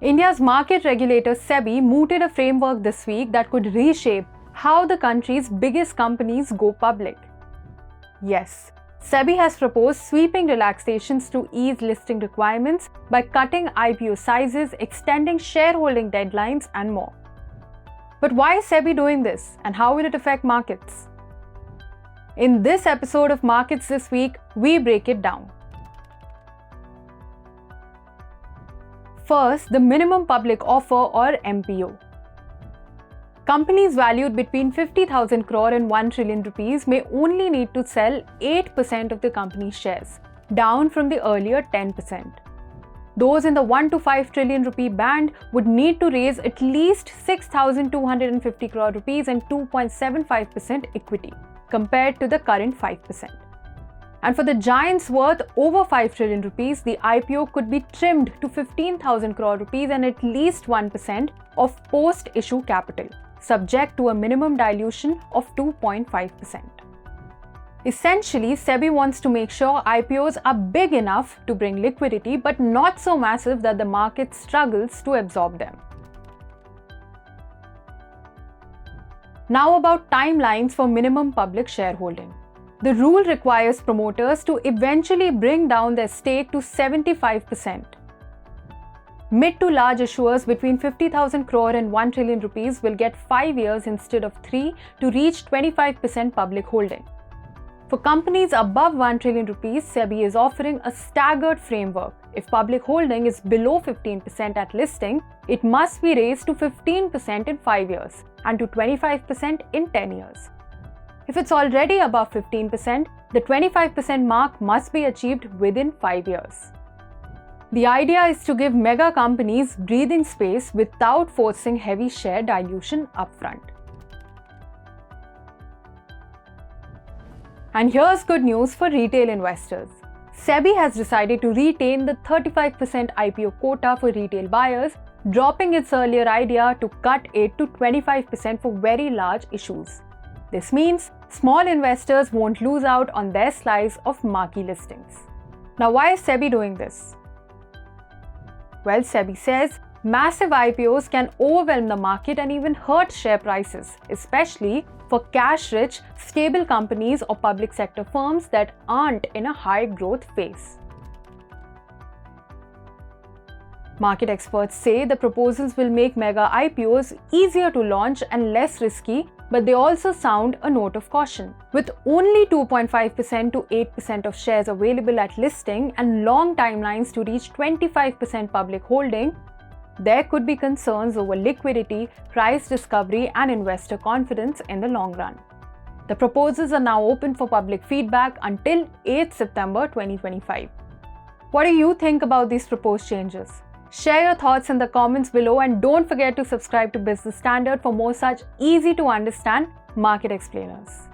India's market regulator SEBI mooted a framework this week that could reshape how the country's biggest companies go public. Yes, SEBI has proposed sweeping relaxations to ease listing requirements by cutting IPO sizes, extending shareholding deadlines, and more. But why is SEBI doing this, and how will it affect markets? In this episode of Markets This Week, we break it down. First, the minimum public offer or MPO. Companies valued between 50,000 crore and 1 trillion rupees may only need to sell 8% of the company's shares, down from the earlier 10%. Those in the 1 to 5 trillion rupee band would need to raise at least 6,250 crore rupees and 2.75% equity, compared to the current 5%. And for the giants worth over 5 trillion rupees, the IPO could be trimmed to 15,000 crore rupees and at least 1% of post-issue capital, subject to a minimum dilution of 2.5%. Essentially, SEBI wants to make sure IPOs are big enough to bring liquidity but not so massive that the market struggles to absorb them. Now about timelines for minimum public shareholding. The rule requires promoters to eventually bring down their stake to 75%. Mid to large issuers between 50,000 crore and 1 trillion rupees will get 5 years instead of 3 to reach 25% public holding. For companies above 1 trillion rupees, SEBI is offering a staggered framework. If public holding is below 15% at listing, it must be raised to 15% in 5 years and to 25% in 10 years. If it's already above 15%, the 25% mark must be achieved within 5 years. The idea is to give mega companies breathing space without forcing heavy share dilution upfront. And here's good news for retail investors. SEBI has decided to retain the 35% IPO quota for retail buyers, dropping its earlier idea to cut it to 25% for very large issues. This means small investors won't lose out on their slice of marquee listings. Now, why is SEBI doing this? Well, SEBI says massive IPOs can overwhelm the market and even hurt share prices, especially for cash-rich, stable companies or public sector firms that aren't in a high-growth phase. Market experts say the proposals will make mega IPOs easier to launch and less risky, but they also sound a note of caution. With only 2.5% to 8% of shares available at listing and long timelines to reach 25% public holding, there could be concerns over liquidity, price discovery, and investor confidence in the long run. The proposals are now open for public feedback until 8 September 2025. What do you think about these proposed changes? Share your thoughts in the comments below and don't forget to subscribe to Business Standard for more such easy to understand market explainers.